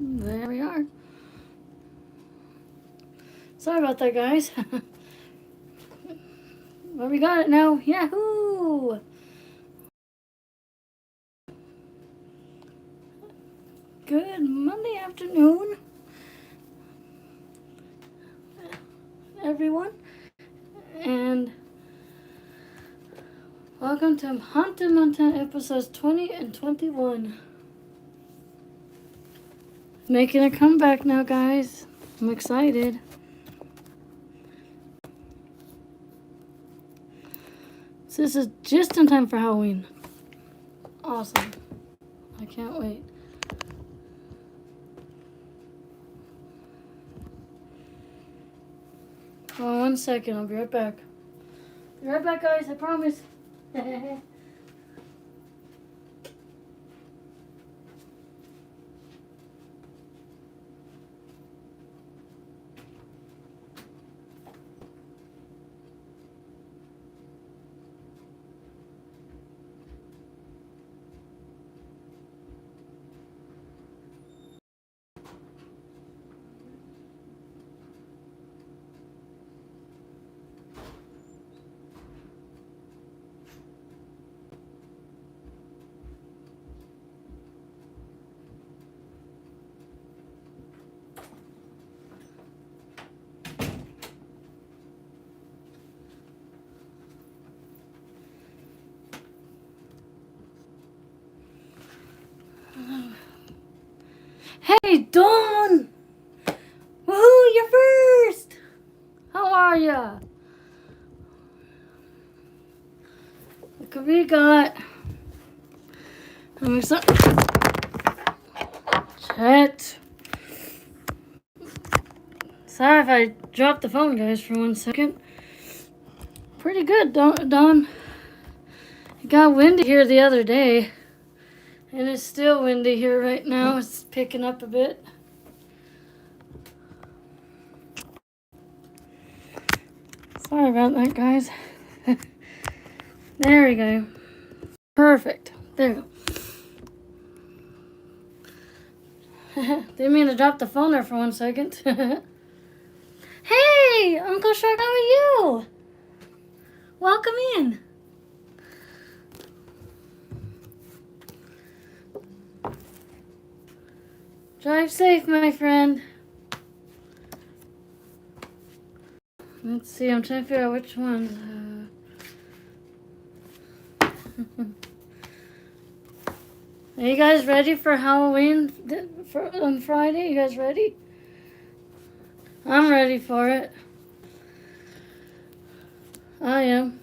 There we are. Sorry about that, guys. But we got it now. Yahoo! Good Monday afternoon, everyone. And welcome to Haunted Montana episodes 20 and 21. Making a comeback now, guys. I'm excited. So this is just in time for Halloween. Awesome. I can't wait. Hold on 1 second. I'll be right back. Be right back, guys. I promise. Hey, Dawn! Woohoo, you're first! How are ya? Look what we got. I'm excited. Chat. Sorry if I dropped the phone, guys, for 1 second. Pretty good, Dawn. It got windy here the other day. And it's still windy here right now. It's picking up a bit. Sorry about that, guys. There we go. Perfect. There we go. Didn't mean to drop the phone there for 1 second. Hey, Uncle Shark, how are you? Welcome in. Drive safe, my friend. Let's see, I'm trying to figure out which ones. Are you guys ready for Halloween on Friday? You guys ready? I'm ready for it. I am.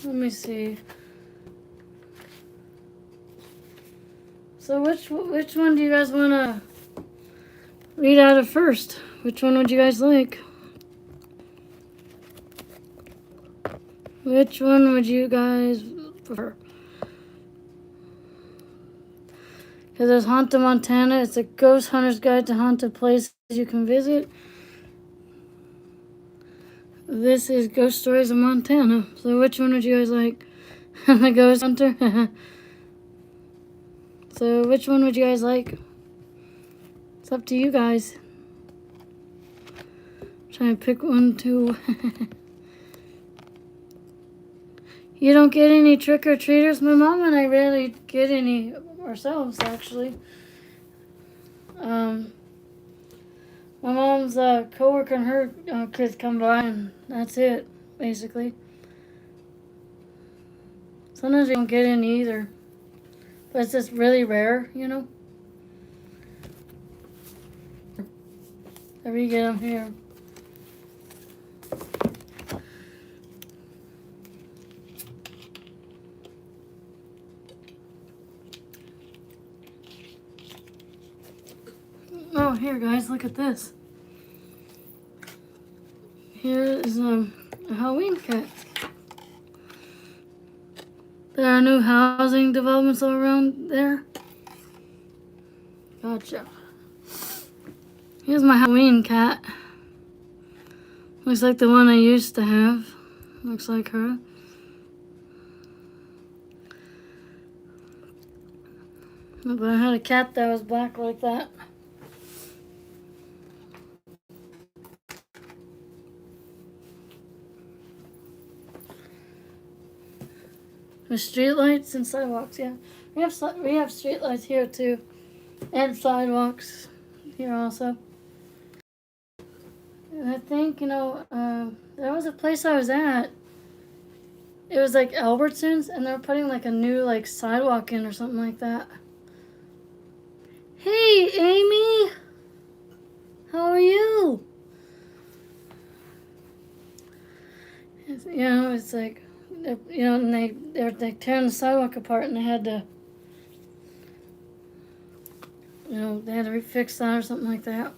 Let me see. So which one do you guys want to read out of first? Which one would you guys like? Which one would you guys prefer? Because there's Haunted Montana. It's a ghost hunter's guide to haunted places you can visit. This is Ghost Stories of Montana. So which one would you guys like? The Ghost Hunter? So which one would you guys like? It's up to you guys. Try and pick one, too. You don't get any trick-or-treaters? My mom and I rarely get any ourselves, actually. My mom's coworker and her kids come by, and that's it, basically. Sometimes we don't get any either. But it's just really rare, you know? Whenever you get them here. Oh, here, guys, look at this. Here is a Halloween kit. There are new housing developments all around there. Gotcha. Here's my Halloween cat. Looks like the one I used to have. Looks like her. But I had a cat that was black like that. With street lights and sidewalks, yeah. We have street lights here too, and sidewalks here also. And I think there was a place I was at. It was like Albertsons, and they're putting like a new like sidewalk in or something like that. Hey, Amy, how are you? It's like, and they're like tearing the sidewalk apart, and they had to, they had to refix that or something like that.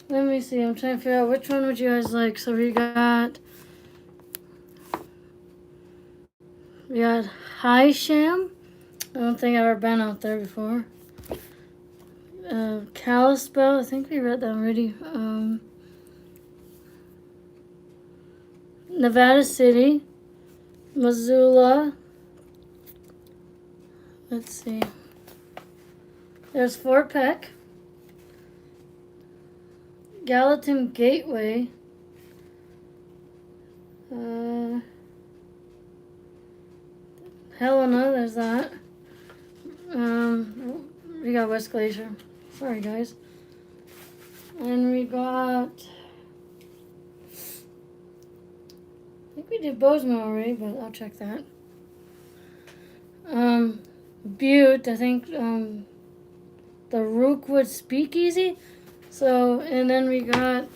Let me see. I'm trying to figure out which one would you guys like. So we got Hysham. I don't think I've ever been out there before. Kalispell. I think we read that already. Nevada City. Missoula. Let's see. There's Fort Peck. Gallatin Gateway. Helena, there's that. We got West Glacier. Sorry, guys. And we got, I think we did Bozeman already, but I'll check that. Butte, I think, the Rookwood Speakeasy. So, and then we got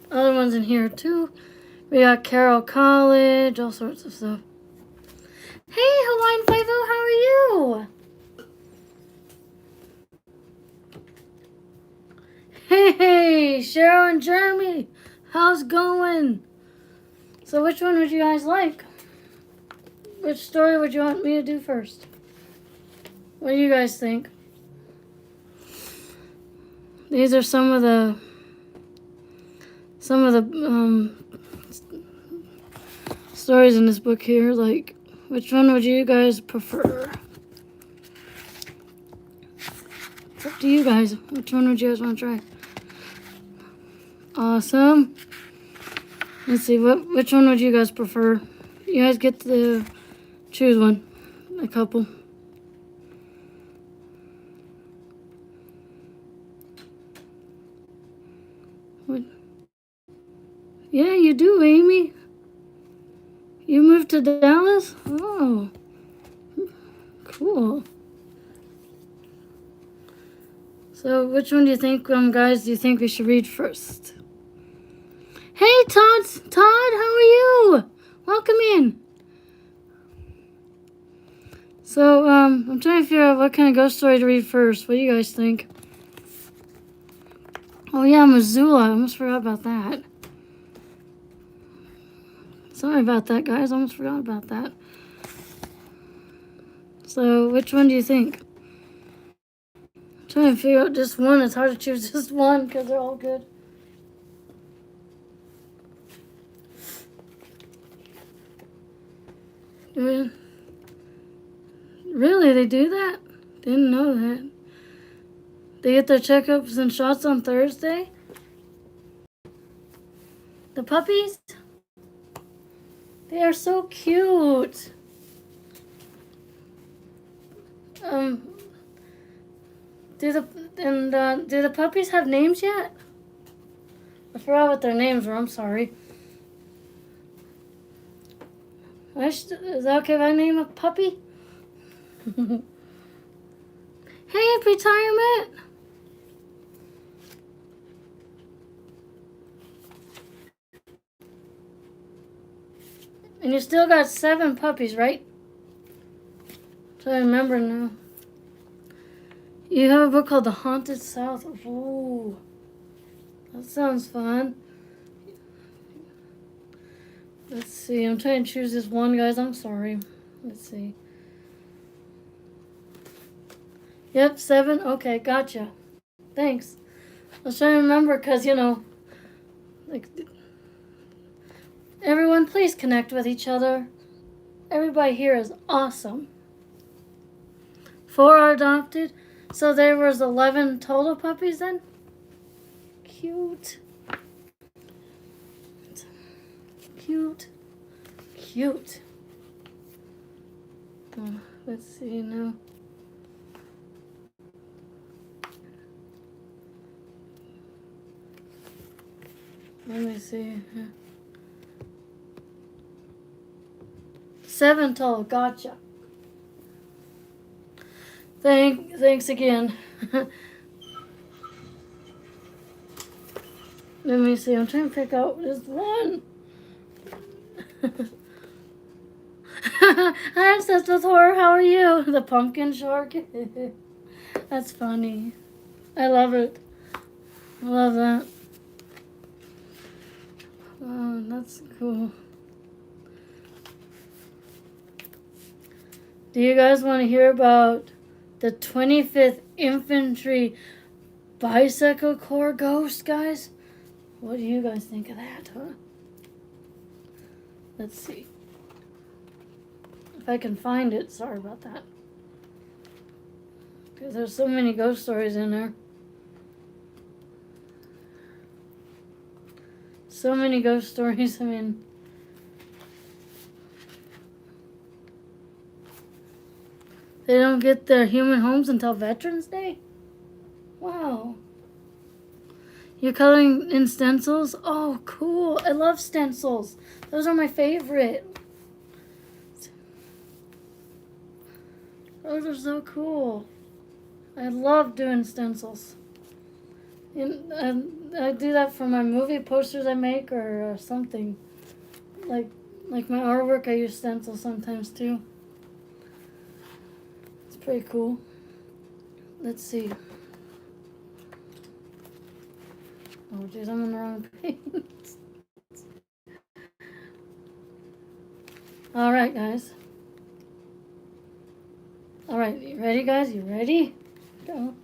other ones in here too. We got Carroll College, all sorts of stuff. Hey, Hawaiian Five-O, how are you? Hey, Cheryl and Jeremy, how's it going? So which one would you guys like? Which story would you want me to do first? What do you guys think? These are some of the stories in this book here. Like, which one would you guys prefer? It's up to you guys. Which one would you guys want to try? Awesome. Let's see, which one would you guys prefer? You guys get to choose one. A couple. What? Yeah, you do, Amy. You moved to Dallas? Oh, cool. So which one do you think, guys, do you think we should read first? Hey, Todd, how are you? Welcome in. So, I'm trying to figure out what kind of ghost story to read first. What do you guys think? Oh yeah, Missoula. I almost forgot about that. Sorry about that, guys. I almost forgot about that. So, which one do you think? I'm trying to figure out just one. It's hard to choose just one because they're all good. Really, they do that? Didn't know that. They get their checkups and shots on Thursday? The puppies? They are so cute. Do the puppies have names yet? I forgot what their names were. I'm sorry. Is that okay if I name a puppy? Hey, retirement. And you still got 7 puppies, right? So I remember now. You have a book called The Haunted South. Ooh, that sounds fun. Let's see. I'm trying to choose this one, guys. I'm sorry. Let's see. Yep, 7. Okay, gotcha. Thanks. I was trying to remember because, like, everyone please connect with each other. Everybody here is awesome. 4 are adopted. So there was 11 total puppies then? Cute. Cute. Cute. Oh, let's see now. Let me see. 7 total. Gotcha. Thanks again. Let me see. I'm trying to pick out this one. Hi, obsessed with horror. How are you? The pumpkin shark. That's funny. I love it. I love that. Oh, that's cool. Do you guys want to hear about the 25th Infantry Bicycle Corps ghost, guys? What do you guys think of that, huh? Let's see. If I can find it. Sorry about that. Because there's so many ghost stories in there. So many ghost stories. I mean, they don't get their human homes until Veterans Day? Wow. You're coloring in stencils? Oh, cool. I love stencils. Those are my favorite. Those are so cool. I love doing stencils. And I do that for my movie posters I make or something. Like my artwork, I use stencils sometimes too. It's pretty cool. Let's see. Oh, geez, I'm on the wrong page. All right, guys. All right, you ready, guys? You ready? Go.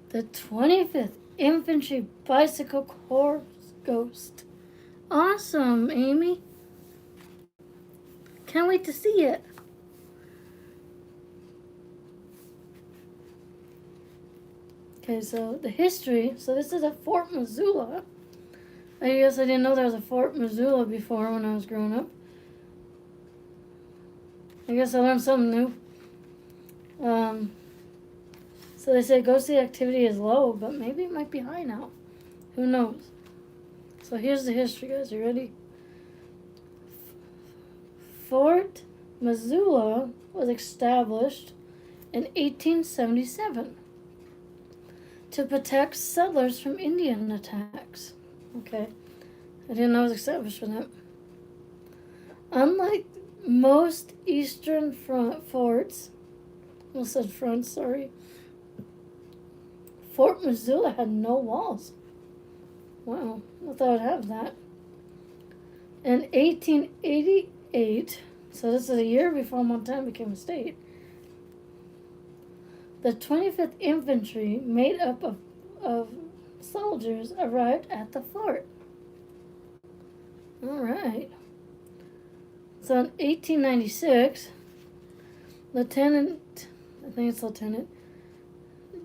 The 25th Infantry Bicycle Corps ghost. Awesome, Amy. Can't wait to see it. Okay, so the history. So this is at Fort Missoula. I guess I didn't know there was a Fort Missoula before when I was growing up. I guess I learned something new. So they say ghostly activity is low, but maybe it might be high now. Who knows? So here's the history, guys. You ready? Fort Missoula was established in 1877 to protect settlers from Indian attacks. Okay. I didn't know it was established for that. Unlike most eastern forts, almost said fronts, sorry. Fort Missoula had no walls. Wow, I thought I'd have that. In 1888, so this is a year before Montana became a state, the 25th Infantry, made up of soldiers, arrived at the fort. All right. So in 1896, Lieutenant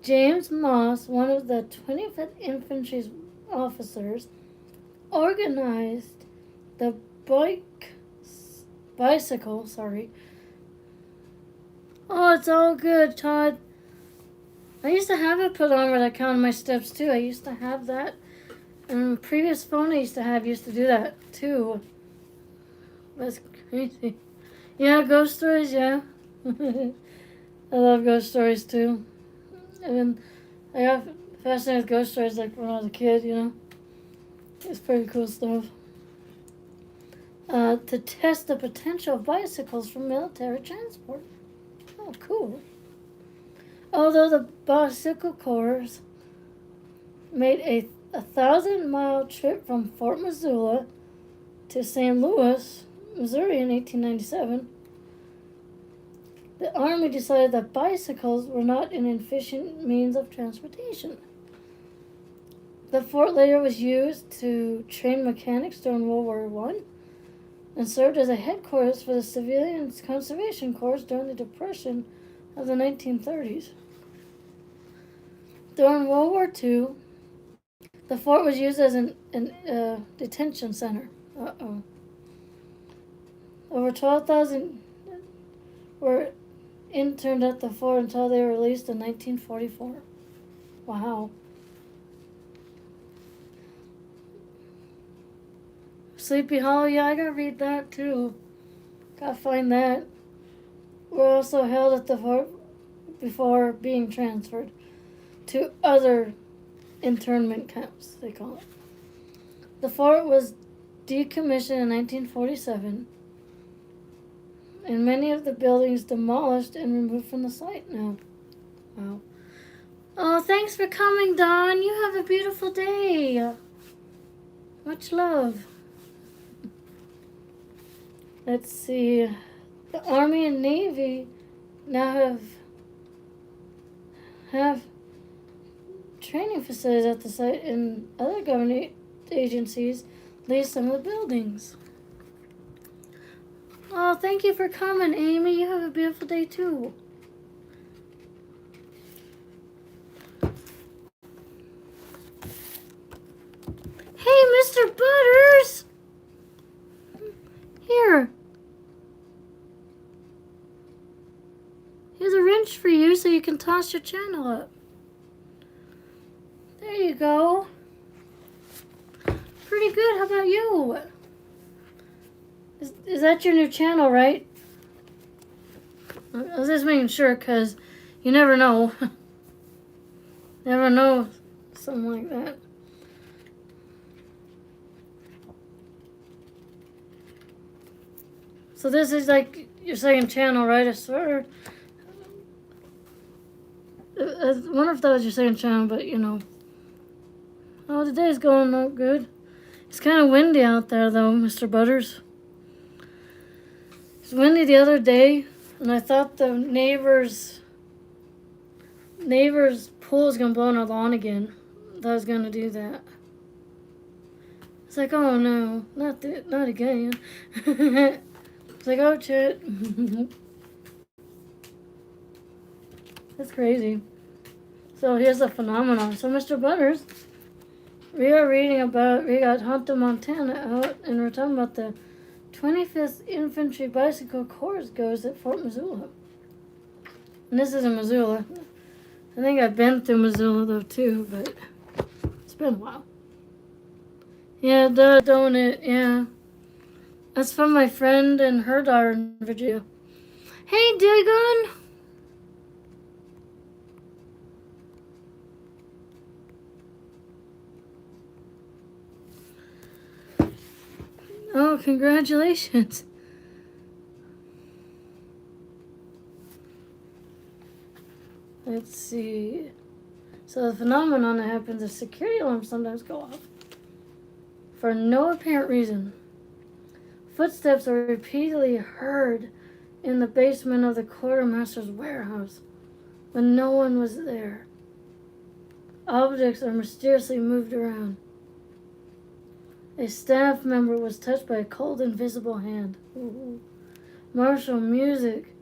James Moss, one of the 25th Infantry's officers, organized the bicycle. Oh, it's all good, Todd. I used to have it put on where I counted my steps too. I used to have that. And the previous phone I used to do that too. That's crazy. Yeah, ghost stories, yeah. I love ghost stories too. And I got fascinated with ghost stories like when I was a kid, It's pretty cool stuff. To test the potential of bicycles for military transport. Oh, cool. Although the bicycle corps made a 1,000-mile trip from Fort Missoula to St. Louis, Missouri in 1897, the Army decided that bicycles were not an efficient means of transportation. The fort later was used to train mechanics during World War I and served as a headquarters for the Civilian Conservation Corps during the Depression of the 1930s. During World War II, the fort was used as a detention center. Over 12,000 were interned at the fort until they were released in 1944. Wow. Sleepy Hollow, yeah, I gotta read that too. Gotta find that. Were also held at the fort before being transferred to other internment camps, they call it. The fort was decommissioned in 1947, and many of the buildings demolished and removed from the site now. Wow. Oh, thanks for coming, Dawn. You have a beautiful day. Much love. Let's see. The Army and Navy now have training facilities at the site, and other government agencies lease some of the buildings. Oh, thank you for coming, Amy. You have a beautiful day too. Hey, Mr. Butters! Here. Here's a wrench for you so you can toss your channel up. There you go. Pretty good. How about you? Is that your new channel, right? I was just making sure because you never know. Never know something like that. So this is like your second channel, right? I swear. I wonder if that was your second channel, but you know. Oh, the day's going no good. It's kind of windy out there, though, Mr. Butters. It was windy the other day, and I thought the neighbor's pool was gonna blow on our lawn again. That was gonna do that. It's like, oh no, not again. It's like, oh shit. That's crazy. So here's the phenomenon. So Mr. Butters, we got Haunted Montana out, and we're talking about the 25th Infantry Bicycle Corps goes at Fort Missoula. And this is in Missoula. I think I've been through Missoula though too, but it's been a while. Yeah, don't it? Yeah. That's from my friend and her daughter in Virginia. Hey, Dagon! Oh, congratulations. Let's see. So the phenomenon that happens is security alarms sometimes go off for no apparent reason. Footsteps are repeatedly heard in the basement of the quartermaster's warehouse when no one was there. Objects are mysteriously moved around. A staff member was touched by a cold, invisible hand. Ooh. Martial music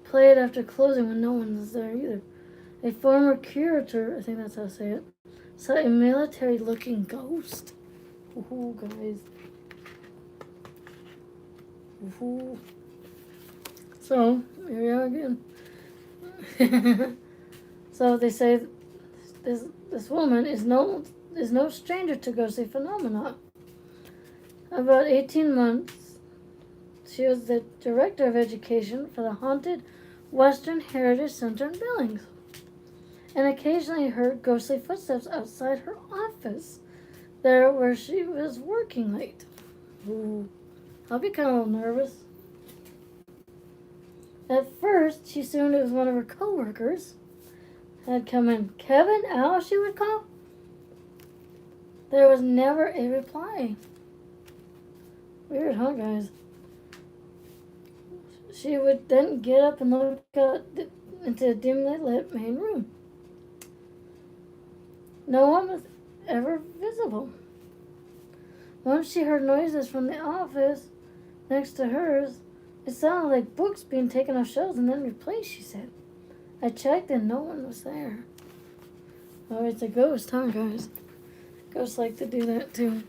played after closing when no one was there either. A former curator, I think that's how I say it, saw a military-looking ghost. Ooh, guys. Ooh. So, here we are again. So they say this woman is no stranger to ghostly phenomena. About 18 months, she was the director of education for the Haunted Western Heritage Center in Billings, and occasionally heard ghostly footsteps outside her office, there where she was working late. Ooh, I'll be kind of a little nervous. At first, she assumed it was one of her co-workers had come in. Kevin, Al, she would call. There was never a reply. Weird, huh, guys? She would then get up and look out into a dimly lit main room. No one was ever visible. Once she heard noises from the office next to hers. It sounded like books being taken off shelves and then replaced, she said. I checked and no one was there. Oh, it's a ghost, huh, guys? Ghosts like to do that too.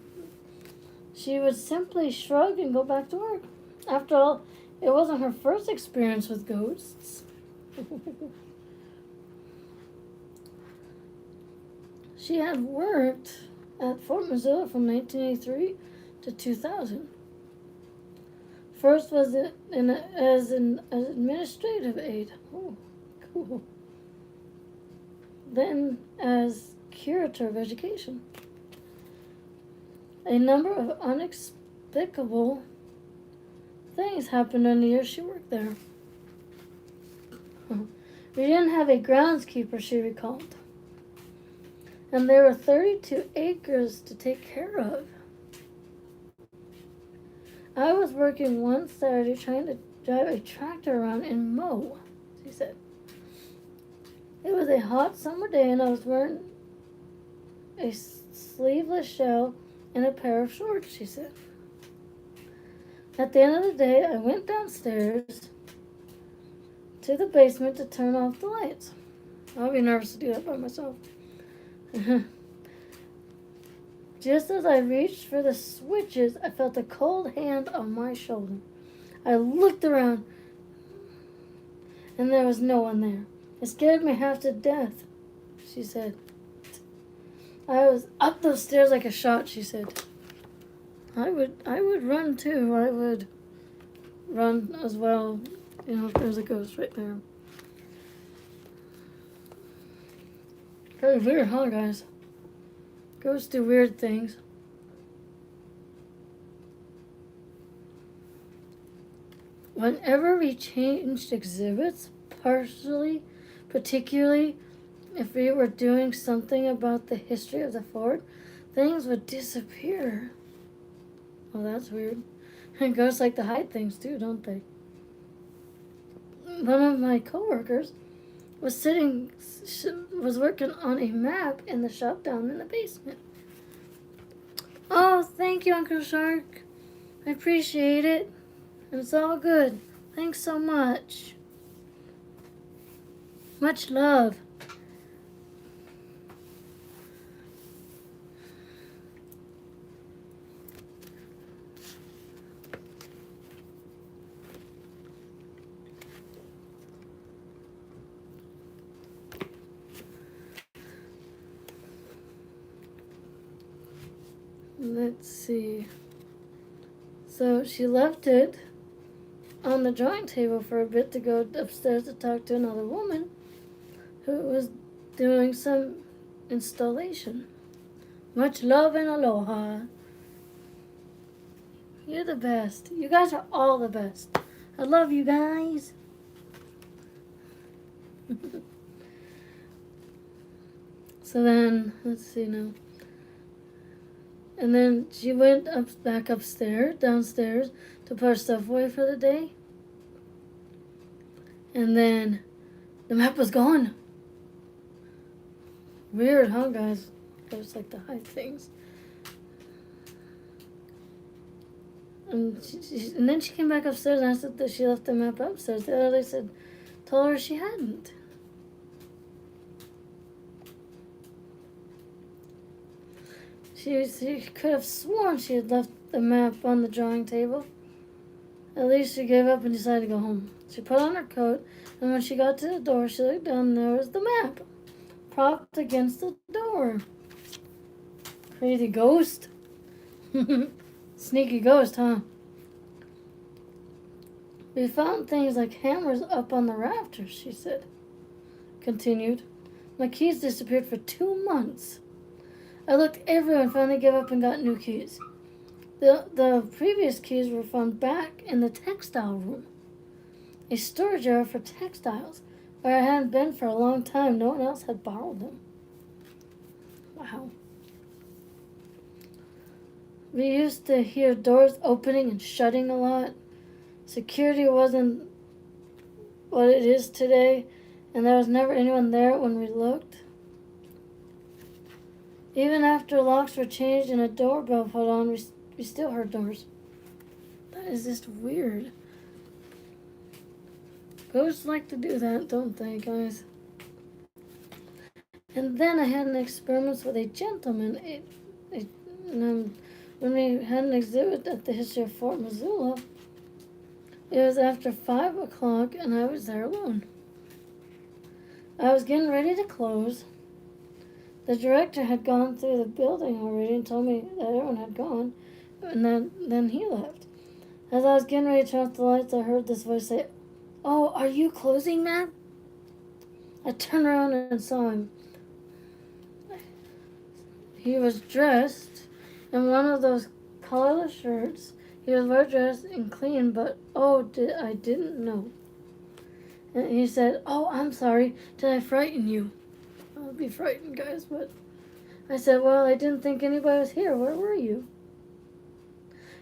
She would simply shrug and go back to work. After all, it wasn't her first experience with ghosts. She had worked at Fort Missoula from 1983 to 2000. First was as an administrative aide. Oh, cool. Then as curator of education. A number of inexplicable things happened in the years she worked there. We didn't have a groundskeeper, she recalled. And there were 32 acres to take care of. I was working one Saturday trying to drive a tractor around and mow, she said. It was a hot summer day and I was wearing a sleeveless shell and a pair of shorts, she said. At the end of the day, I went downstairs to the basement to turn off the lights. I'll be nervous to do that by myself. Just as I reached for the switches, I felt a cold hand on my shoulder. I looked around, and there was no one there. It scared me half to death, she said. I was up those stairs like a shot, she said. I would run too. I would run as well, if there's a ghost right there. Very weird, huh, guys? Ghosts do weird things. Whenever we changed exhibits, particularly if we were doing something about the history of the fort, things would disappear. Oh, that's weird. And ghosts like to hide things too, don't they? One of my coworkers was working on a map in the shop down in the basement. Oh, thank you, Uncle Shark. I appreciate it. And it's all good. Thanks so much. Much love. Let's see. So she left it on the drawing table for a bit to go upstairs to talk to another woman who was doing some installation. Much love and aloha. You're the best. You guys are all the best. I love you guys. So then, let's see now. And then she went downstairs to put her stuff away for the day. And then the map was gone. Weird, huh, guys? Ghosts like to hide things. And then she came back upstairs and asked that she left the map upstairs. The other lady told her she hadn't. She could have sworn she had left the map on the drawing table. At least she gave up and decided to go home. She put on her coat, and when she got to the door, she looked down and there was the map, propped against the door. Crazy ghost. Sneaky ghost, huh? We found things like hammers up on the rafters, she said. Continued. My keys disappeared for 2 months. I looked everywhere and finally gave up and got new keys. The previous keys were found back in the textile room, a storage area for textiles, where I hadn't been for a long time. No one else had borrowed them. Wow. We used to hear doors opening and shutting a lot. Security wasn't what it is today, and there was never anyone there when we looked. Even after locks were changed and a doorbell put on, we still heard doors. That is just weird. Ghosts like to do that, don't they, guys? And then I had an experiment with a gentleman. When we had an exhibit at the history of Fort Missoula, it was after 5 o'clock and I was there alone. I was getting ready to close. The director had gone through the building already and told me that everyone had gone, and then he left. As I was getting ready to turn off the lights, I heard this voice say, "Oh, are you closing, Matt?" I turned around and saw him. He was dressed in one of those collarless shirts. He was well dressed and clean, but I didn't know. And he said, "Oh, I'm sorry. Did I frighten you?" I'll be frightened, guys, but I said, "Well, I didn't think anybody was here. Where were you?"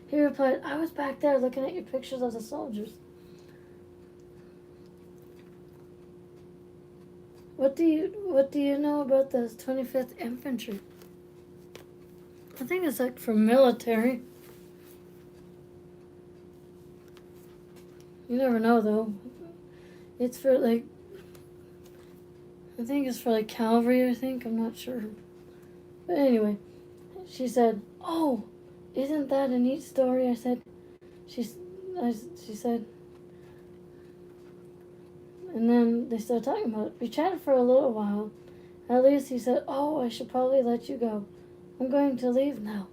He replied, "I was back there looking at your pictures of the soldiers." What do you know about the 25th Infantry? I think it's like for military. You never know, though. It's for like, I think it's for like cavalry, I think. I'm not sure. But anyway, she said, "Oh, isn't that a neat story?" I said, she said, and then they started talking about it. We chatted for a little while. At least he said, "Oh, I should probably let you go. I'm going to leave now.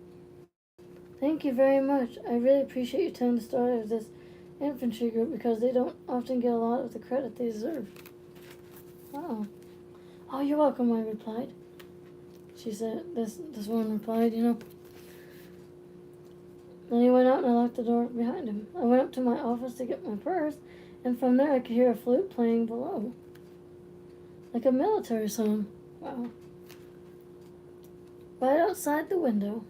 Thank you very much. I really appreciate you telling the story of this infantry group because they don't often get a lot of the credit they deserve." Wow. "Oh, you're welcome," I replied. She said, this woman replied, Then he went out and I locked the door behind him. I went up to my office to get my purse, and from there I could hear a flute playing below. Like a military song. Wow. Right outside the window,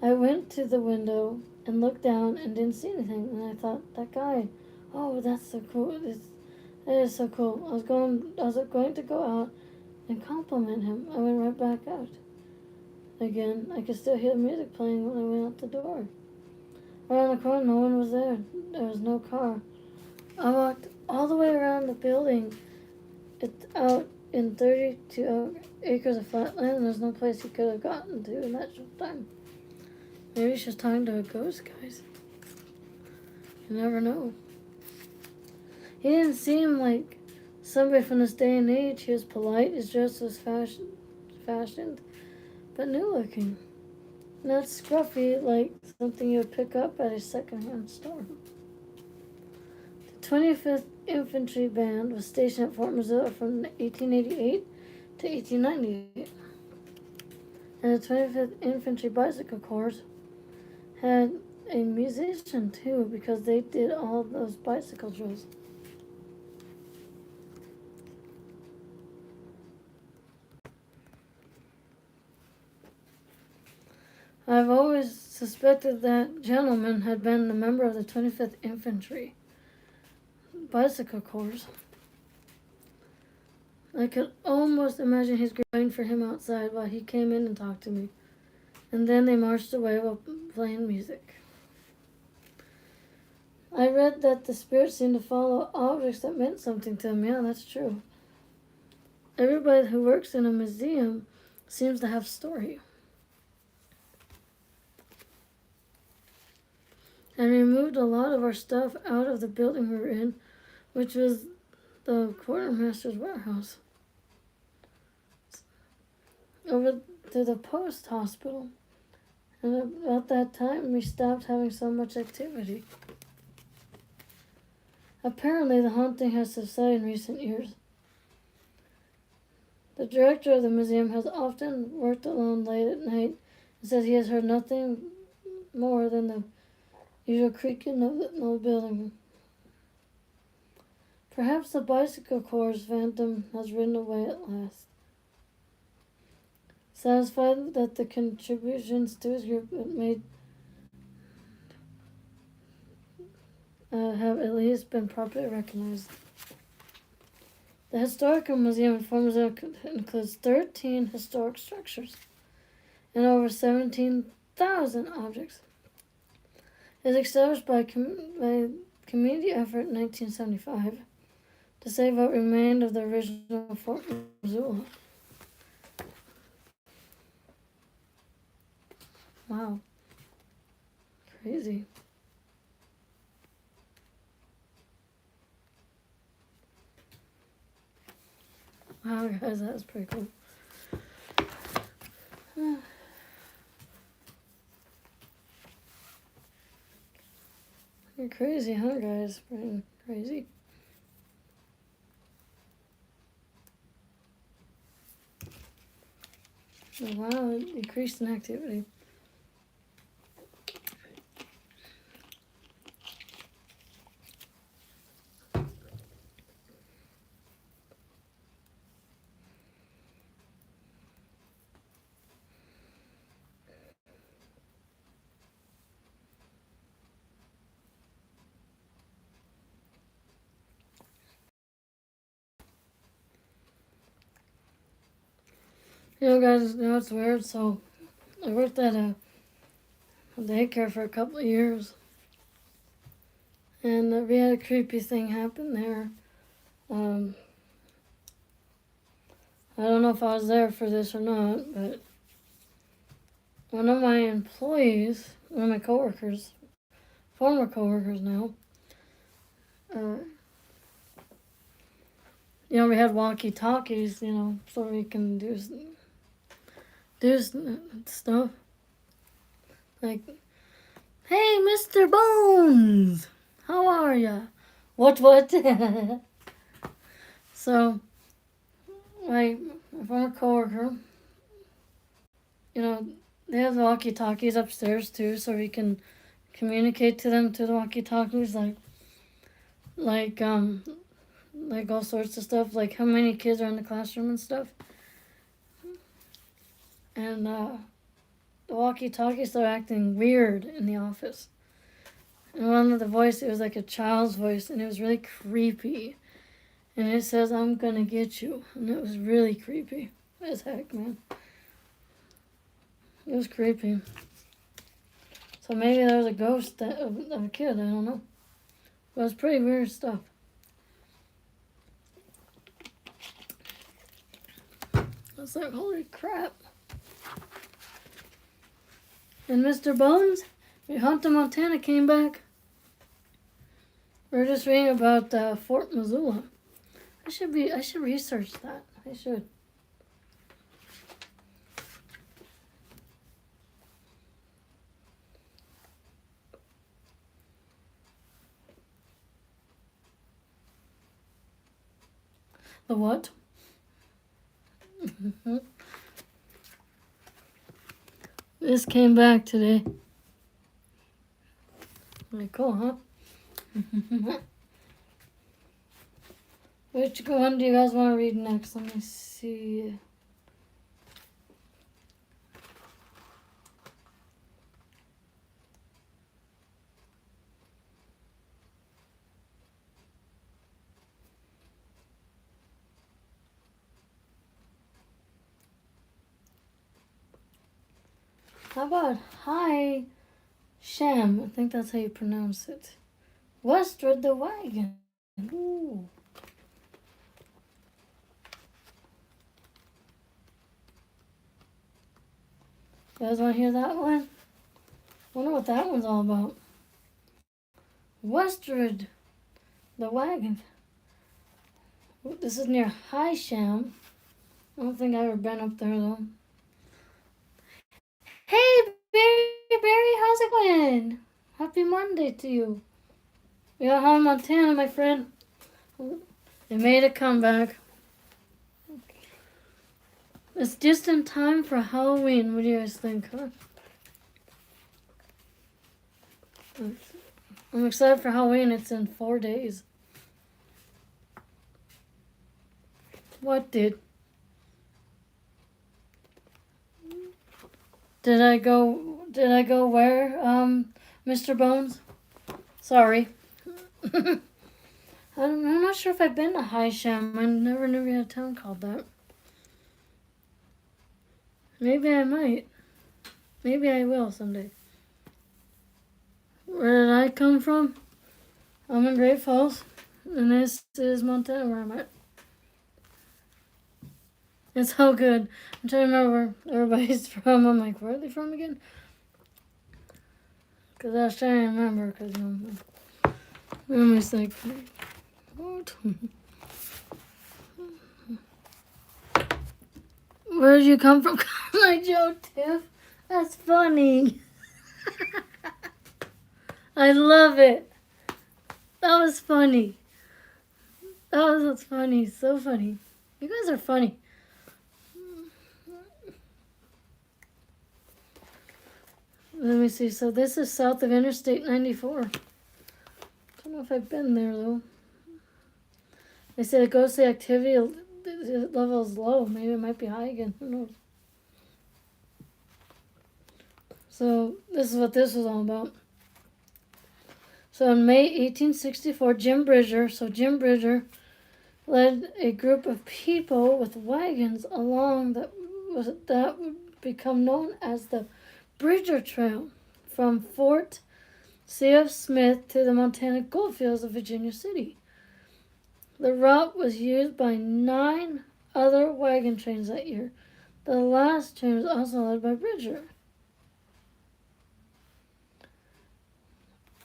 I went to the window and looked down and didn't see anything. And I thought, that guy, oh, that's so cool. That is so cool. I was going to go out and compliment him. I went right back out. Again, I could still hear the music playing when I went out the door. Around the corner, no one was there. There was no car. I walked all the way around the building. It's out in 32 acres of flat land, and there's no place he could have gotten to in that short time. Maybe she was talking to a ghost, guys. You never know. He didn't seem like somebody from this day and age. He was polite. His dress was fashioned, but new looking. Not scruffy like something you would pick up at a second-hand store. The 25th Infantry Band was stationed at Fort Missoula from 1888 to 1898. And the 25th Infantry Bicycle Corps had a musician too, because they did all those bicycle drills. I've always suspected that gentleman had been a member of the 25th Infantry Bicycle Corps. I could almost imagine his waiting for him outside while he came in and talked to me. And then they marched away while playing music. I read that the spirits seemed to follow objects that meant something to them. Yeah, that's true. Everybody who works in a museum seems to have a story. And removed a lot of our stuff out of the building we were in, which was the quartermaster's warehouse, over to the post hospital. And about that time, we stopped having so much activity. Apparently, the haunting has subsided in recent years. The director of the museum has often worked alone late at night and says he has heard nothing more than the usual creaking of the old building. Perhaps the bicycle corps phantom has ridden away at last. Satisfied that the contributions to his group had made have at least been properly recognized. The Historical Museum in Fort Missoula includes 13 historic structures and over 17,000 objects. It was established by community effort in 1975 to save what remained of the original Fort Missoula. Wow. Crazy. Wow, guys, that was pretty cool. You're crazy, huh, guys? Pretty crazy. Oh, wow, it decreased in activity. You know, guys, you know what's weird? So, I worked at a daycare for a couple of years. And we had a creepy thing happen there. I don't know if I was there for this or not, but one of my employees, one of my coworkers, former coworkers now, you know, we had walkie-talkies, you know, so we can do stuff. Like, hey, Mr. Bones, how are ya? What? So, my former coworker, you know, they have the walkie-talkies upstairs too, so we can communicate to them through the walkie-talkies, like all sorts of stuff, like how many kids are in the classroom and stuff. And the walkie-talkies started acting weird in the office. And one of the voice, it was like a child's voice, and it was really creepy. And it says, "I'm gonna get you." And it was really creepy as heck, man. It was creepy. So maybe there was a ghost of a kid, I don't know. But it was pretty weird stuff. I was like, holy crap. And Mr. Bones, Hunter, Montana came back. We were just reading about Fort Missoula. I should research that. I should. The what? This came back today. Pretty cool, huh? Which one do you guys want to read next? Let me see. How about Hysham? I think that's how you pronounce it. Westward the wagon. Ooh. You guys want to hear that one? Wonder what that one's all about. Westward the wagon. This is near Hysham. I don't think I've ever been up there though. Hey, Barry, how's it going? Happy Monday to you. We got home Montana, my friend. They made a comeback. It's just in time for Halloween. What do you guys think, huh? I'm excited for Halloween. It's in 4 days. What did? Did I go where, Mr. Bones? Sorry. I'm not sure if I've been to Hysham. I never knew we had a town called that. Maybe I might. Maybe I will someday. Where did I come from? I'm in Great Falls, and this is Montana where I'm at. It's so good. I'm trying to remember where everybody's from. I'm like, where are they from again? Because I was trying to remember, because I'm just like, what? Where did you come from? Like Joe Tiff? That's funny. I love it. That was funny. That's funny. So funny. You guys are funny. Let me see. So this is south of Interstate 94. Don't know if I've been there though. They say the ghostly activity level is low. Maybe it might be high again. Who knows? So this is what this was all about. So in May 1864, Jim Bridger led a group of people with wagons along that would become known as the Bridger Trail from Fort C.F. Smith to the Montana goldfields of Virginia City. The route was used by 9 other wagon trains that year. The last train was also led by Bridger.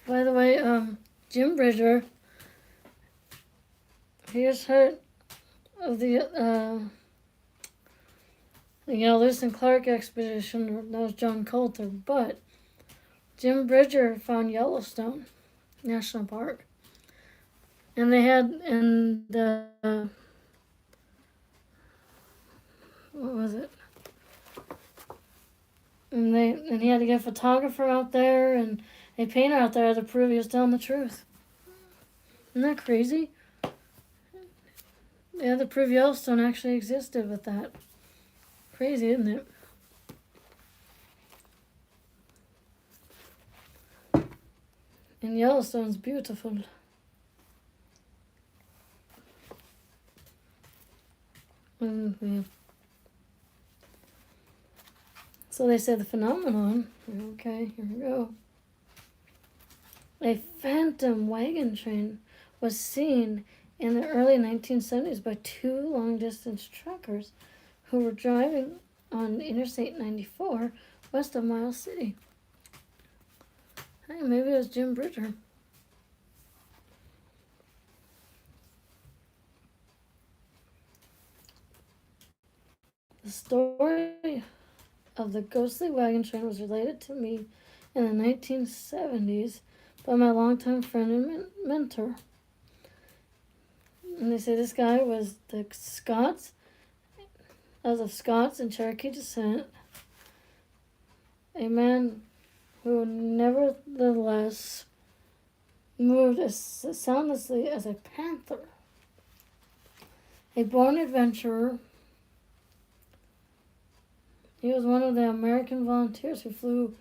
By the way, Jim Bridger, he was heard of the Lewis and Clark expedition. That was John Coulter, but Jim Bridger found Yellowstone National Park, and they had what was it? And he had to get a photographer out there and a painter out there to prove he was telling the truth. Isn't that crazy? They had to prove Yellowstone actually existed with that. Crazy, isn't it? And Yellowstone's beautiful. Yeah. So they say the phenomenon. Okay, here we go. A phantom wagon train was seen in the early 1970s by 2 long-distance truckers who were driving on Interstate 94 west of Miles City. Hey, maybe it was Jim Bridger. The story of the ghostly wagon train was related to me in the 1970s by my longtime friend and mentor. And they say this guy was of Scots and Cherokee descent, a man who nevertheless moved as soundlessly as a panther, a born adventurer. He was one of the American volunteers who flew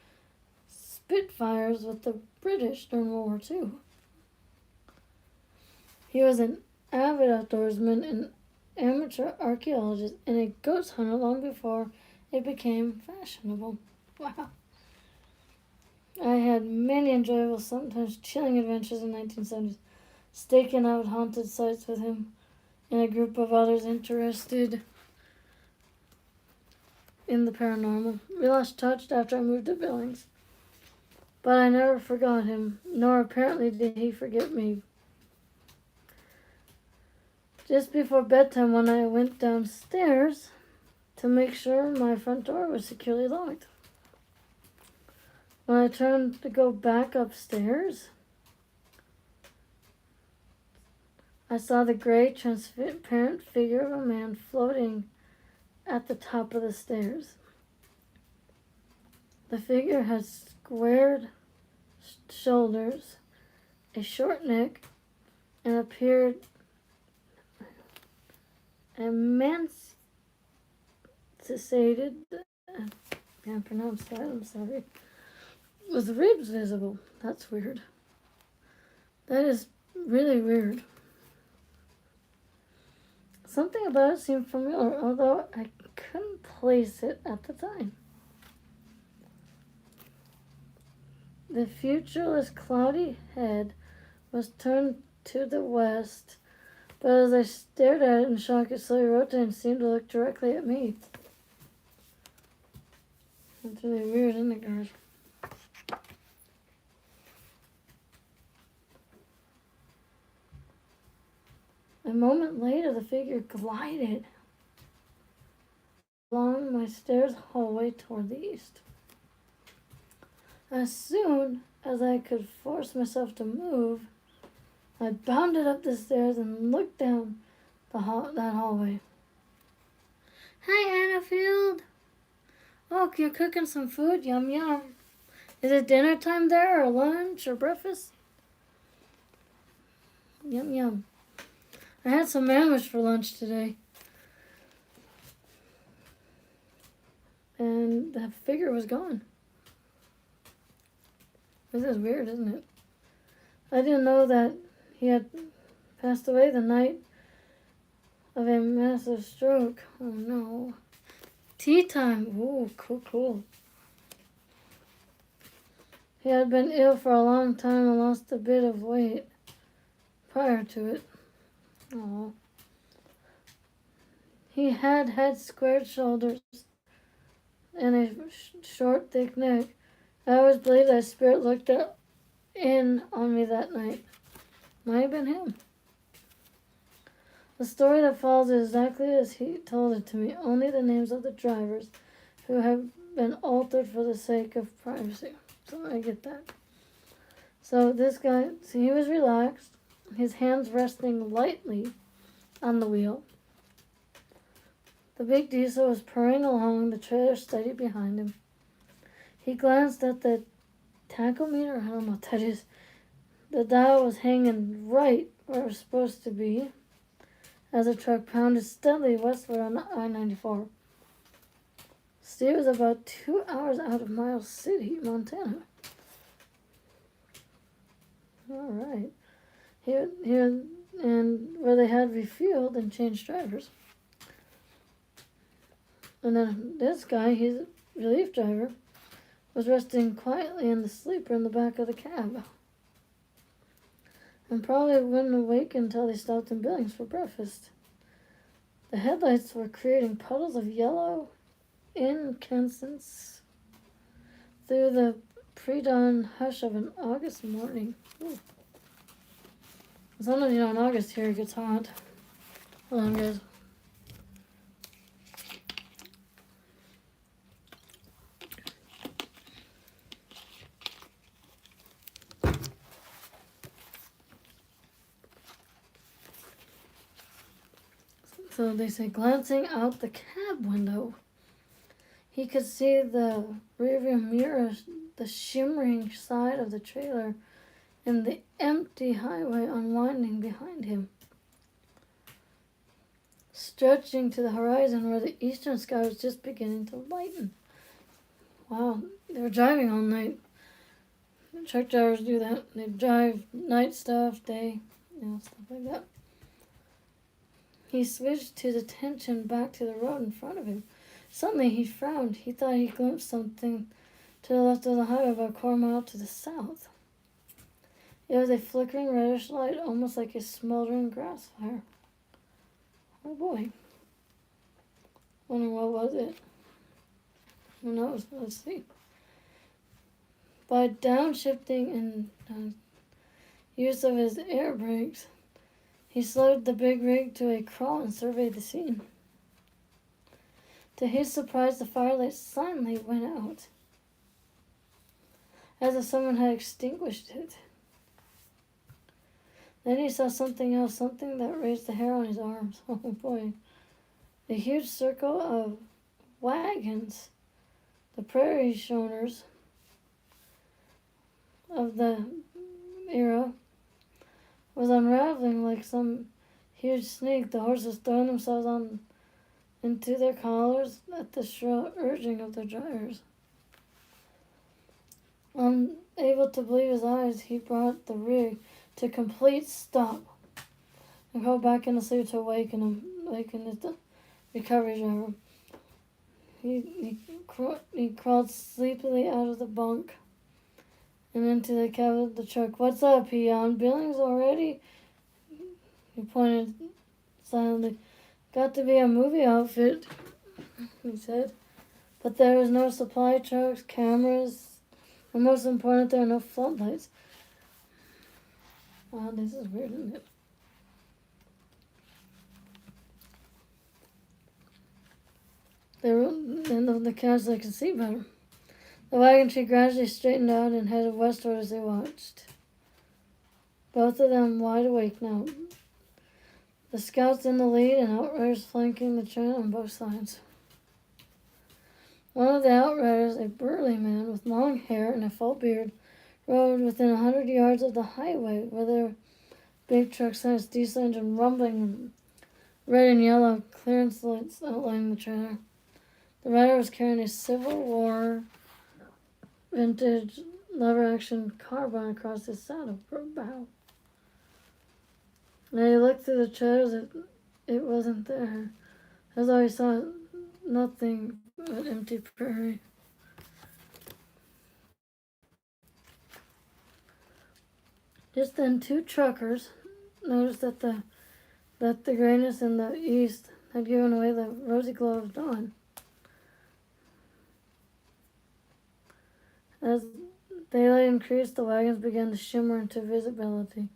Spitfires with the British during World War II. He was an avid outdoorsman and amateur archaeologist and a ghost hunter long before it became fashionable. Wow. I had many enjoyable, sometimes chilling adventures in the 1970s, staking out haunted sites with him and a group of others interested in the paranormal. We lost touch after I moved to Billings, but I never forgot him, nor apparently did he forget me. Just before bedtime, when I went downstairs to make sure my front door was securely locked, when I turned to go back upstairs, I saw the gray, transparent figure of a man floating at the top of the stairs. The figure had squared shoulders, a short neck, and appeared emaciated, I can't pronounce that, I'm sorry, with ribs visible. That's weird. That is really weird. Something about it seemed familiar, although I couldn't place it at the time. The futureless cloudy head was turned to the west, but as I stared at it in shock, it slowly rotated and seemed to look directly at me. That's really weird, isn't it, guys? A moment later, the figure glided along my stairs hallway toward the east. As soon as I could force myself to move, I bounded up the stairs and looked down that hallway. Hi, Annafield. Oh, you're cooking some food? Yum, yum. Is it dinner time there, or lunch, or breakfast? Yum, yum. I had some sandwich for lunch today. And the figure was gone. This is weird, isn't it? I didn't know that he had passed away the night of a massive stroke. Oh no. Tea time. Ooh, cool. He had been ill for a long time and lost a bit of weight prior to it. Oh. He had squared shoulders and a short, thick neck. I always believed that spirit looked in on me that night. Might have been him. The story that follows is exactly as he told it to me, only the names of the drivers who have been altered for the sake of privacy. So I get that. So this guy, he was relaxed, his hands resting lightly on the wheel. The big diesel was purring along, the trailer steady behind him. He glanced at the tachometer, I don't know what that is. The dial was hanging right where it was supposed to be as the truck pounded steadily westward on I-94. Steve was about 2 hours out of Miles City, Montana. All right. Here, and where they had refueled and changed drivers. And then this guy, he's a relief driver, was resting quietly in the sleeper in the back of the cab. And probably wouldn't awake until they stopped in Billings for breakfast. The headlights were creating puddles of yellow incandescence through the pre-dawn hush of an August morning. Ooh. Sometimes, in August here it gets hot. Hold on, guys. So they say, glancing out the cab window, he could see the rearview mirror, the shimmering side of the trailer, and the empty highway unwinding behind him, stretching to the horizon where the eastern sky was just beginning to lighten. Wow, they were driving all night. Truck drivers do that. They drive night stuff, day, stuff like that. He switched his attention back to the road in front of him. Suddenly he frowned. He thought he glimpsed something to the left of the highway about a quarter mile to the south. It was a flickering reddish light, almost like a smoldering grass fire. Oh boy. Wonder what was it? Who knows? Let's see. By downshifting and use of his air brakes, he slowed the big rig to a crawl and surveyed the scene. To his surprise, the firelight silently went out, as if someone had extinguished it. Then he saw something else, something that raised the hair on his arms. Oh boy. A huge circle of wagons, the prairie schooners of the era, was unraveling like some huge snake. The horses throwing themselves into their collars at the shrill urging of their drivers. Unable to believe his eyes, he brought the rig to complete stop and crawled back into sleep to awaken the recovery driver. He crawled sleepily out of the bunk and into the cab of the truck. "What's up?" he yawned. "Billings already?" He pointed silently. "Got to be a movie outfit," he said. But there was no supply trucks, cameras, and most important, there were no floodlights. Wow, this is weird, isn't it? The cars they could see better. The wagon tree gradually straightened out and headed westward as they watched. Both of them wide awake now. The scouts in the lead and outriders flanking the train on both sides. One of the outriders, a burly man with long hair and a full beard, rode within 100 yards of the highway where their big truck signs diesel engine rumbling and red and yellow clearance lights outlining the trailer. The rider was carrying a Civil War vintage lever-action carbine across his saddle bow. When he looked through the trailers, it wasn't there, as though he saw nothing but empty prairie. Just then, two truckers noticed that the grayness in the east had given away the rosy glow of dawn. As daylight increased, the wagons began to shimmer into visibility.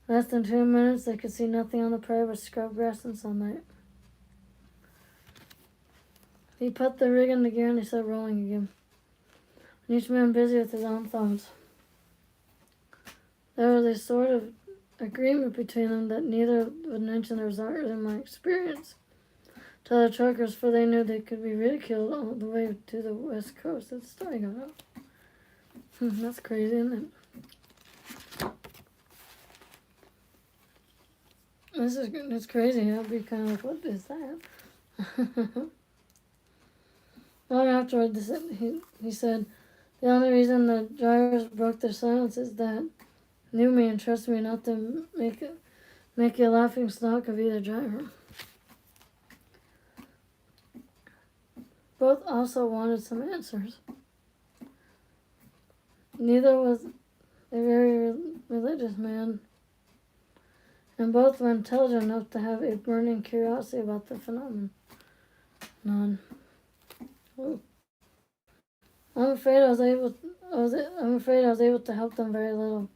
Less than 2 minutes, they could see nothing on the prairie but scrub grass and sunlight. He put the rig into gear and they started rolling again, and each man busy with his own thoughts. There was a sort of agreement between them that neither would mention their desires in my experience to other truckers, for they knew they could be ridiculed all the way to the west coast. That's the story got out. That's crazy, isn't it? It's crazy. I'll be kind of like, what is that? Long afterward, he said, "The only reason the drivers broke their silence is that knew me and trusted me not to make a laughing stock of either driver." Both also wanted some answers. Neither was a very religious man, and both were intelligent enough to have a burning curiosity about the phenomenon. Ooh. I'm afraid I was able to help them very little.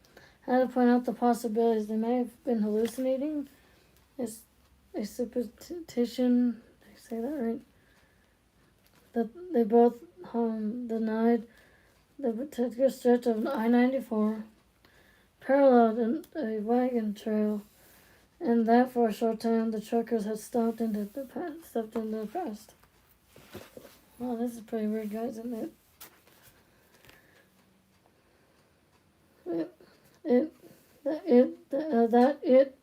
I had to point out the possibilities. They may have been hallucinating. It's a superstition. Did I say that right? That they both denied the particular stretch of I-94 paralleled a wagon trail, and that for a short time the truckers had stepped into the past. Wow, this is pretty weird, guys, isn't it? It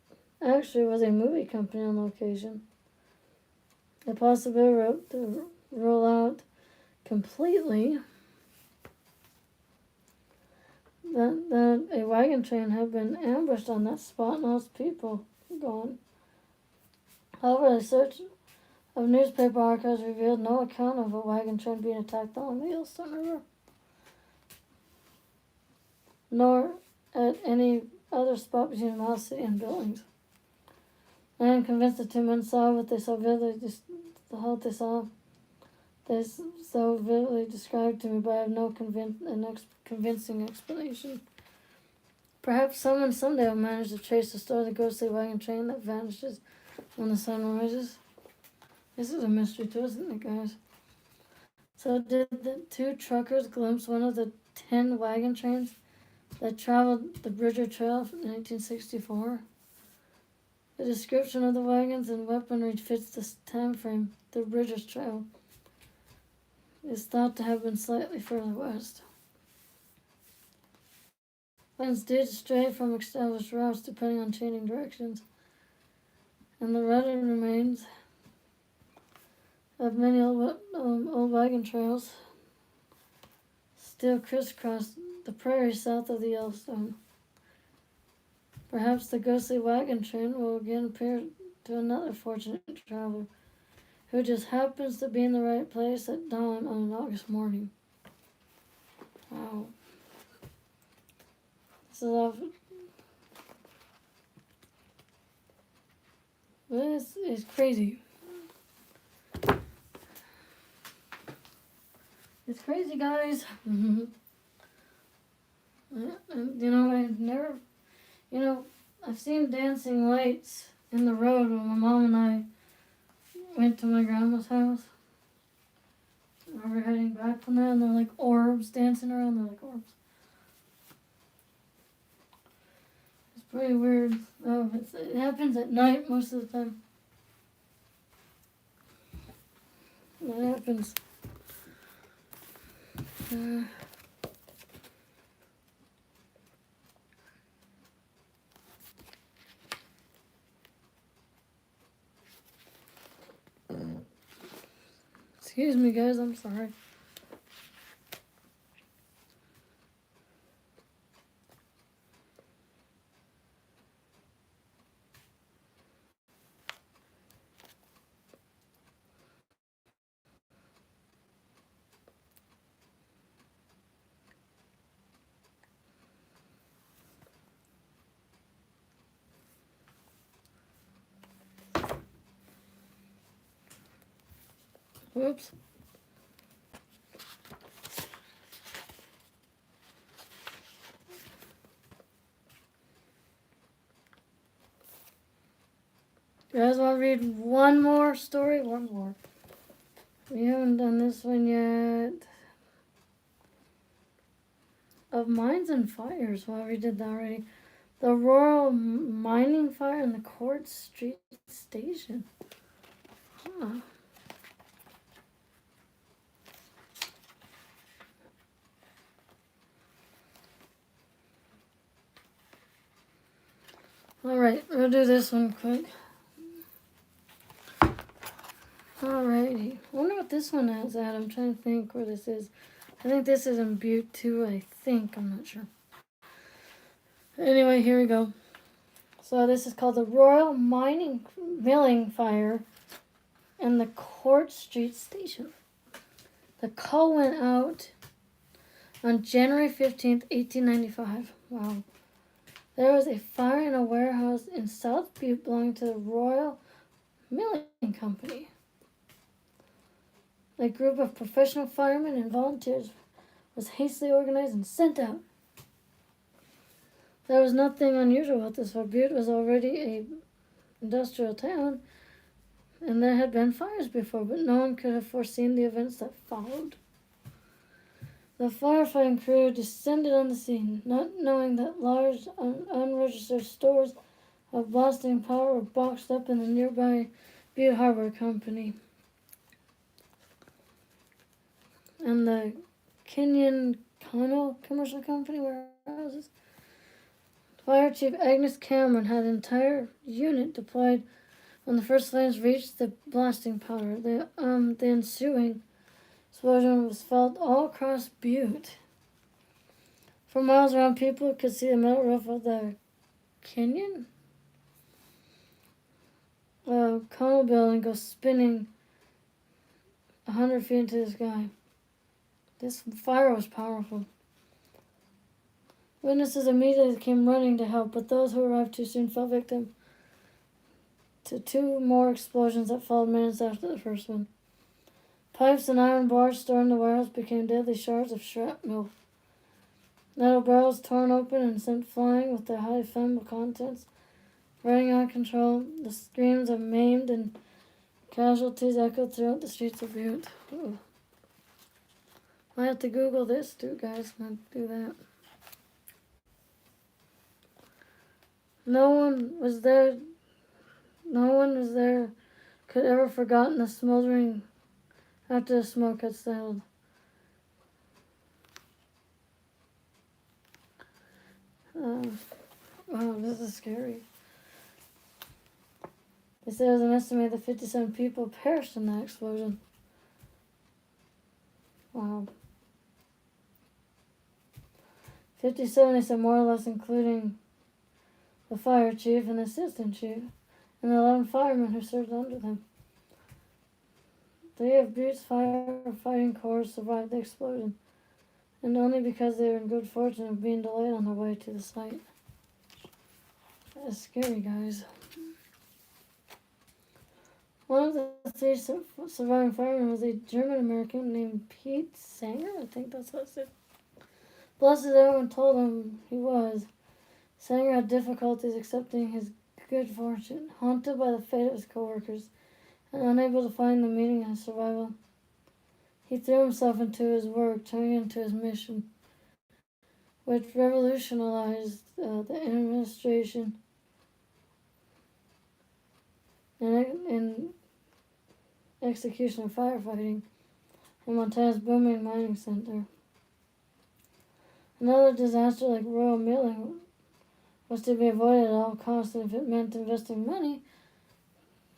actually was a movie company on location. The possibility to roll out completely that a wagon train had been ambushed on that spot and most people gone. However, a search of newspaper archives revealed no account of a wagon train being attacked along the Yellowstone River, nor at any other spot between Miles City and Billings. I am convinced the two men saw what they so vividly described to me, but I have no convincing explanation. Perhaps someone someday will manage to trace the story of the ghostly wagon train that vanishes when the sun rises. This is a mystery too, isn't it, guys? So did the two truckers glimpse one of the 10 wagon trains that traveled the Bridger Trail in 1964? The description of the wagons and weaponry fits this time frame. The Bridger Trail is thought to have been slightly further west. Wagons did stray from established routes depending on changing directions, and the rutted remains of many old wagon trails still crisscross the prairie south of the Yellowstone. Perhaps the ghostly wagon train will again appear to another fortunate traveler who just happens to be in the right place at dawn on an August morning. Wow. This is all. This is crazy. It's crazy, guys. And, I've never, I've seen dancing lights in the road when my mom and I went to my grandma's house. We were heading back from there, and they're like orbs dancing around. They're like orbs. It's pretty weird. Oh, it happens at night most of the time. It happens. Excuse me, guys. I'm sorry. Whoops. You guys want to read one more story? One more. We haven't done this one yet. Of mines and fires. Well, we did that already. The rural mining fire in the Quartz Street station. Huh. Alright, we'll do this one quick. Alrighty. I wonder what this one is at. I'm trying to think where this is. I think this is in Butte too, I think. I'm not sure. Anyway, here we go. So this is called the Royal Milling Fire in the Quartz Street Station. The call went out on January 15th, 1895. Wow. There was a fire in a warehouse in South Butte belonging to the Royal Milling Company. A group of professional firemen and volunteers was hastily organized and sent out. There was nothing unusual about this, for Butte was already an industrial town, and there had been fires before, but no one could have foreseen the events that followed. The firefighting crew descended on the scene, not knowing that large unregistered stores of blasting powder were boxed up in the nearby Butte Harbor Company and the Kenyon Connell Commercial Company warehouses. Fire Chief Agnes Cameron had an entire unit deployed when the first flames reached the blasting powder. The ensuing explosion was felt all across Butte. For miles around, people could see the metal roof of the Kenyon Connell building go spinning 100 feet into the sky. This fire was powerful. Witnesses immediately came running to help, but those who arrived too soon fell victim to two more explosions that followed minutes after the first one. Pipes and iron bars stored in the warehouse became deadly shards of shrapnel. Metal barrels torn open and sent flying with their highly flammable contents. Running out of control, the screams of maimed and casualties echoed throughout the streets of Butte. Ooh. I have to Google this too, guys. Not do that. No one was there could ever forgotten the smoldering after the smoke had settled. Wow, this is scary. They said there was an estimated 57 people perished in that explosion. Wow. 57, they said, more or less including the fire chief and the assistant chief, and the 11 firemen who served under them. 3 of Butte's firefighting corps survived the explosion, and only because they were in good fortune of being delayed on their way to the site. That's scary, guys. One of the 3 surviving firemen was a German-American named Pete Sanger. I think that's what it said. Blessed as everyone told him he was, Sanger had difficulties accepting his good fortune, haunted by the fate of his co-workers, and unable to find the meaning in his survival. He threw himself into his work, turning into his mission, which revolutionized the administration and execution of firefighting in Montana's booming mining center. Another disaster like royal milling was to be avoided at all costs, and if it meant investing money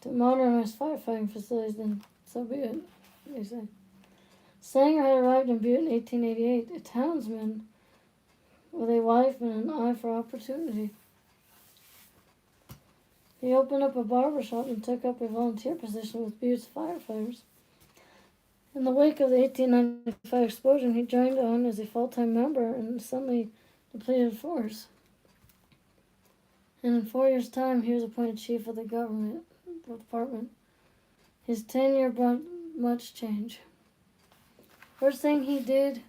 to modernize firefighting facilities, then so be it, they say. Sanger had arrived in Butte in 1888, a townsman with a wife and an eye for opportunity. He opened up a barber shop and took up a volunteer position with Butte's firefighters. In the wake of the 1895 explosion, he joined on as a full-time member in the suddenly depleted force. And in 4 years' time, he was appointed chief of the government department. His tenure brought much change. First thing he did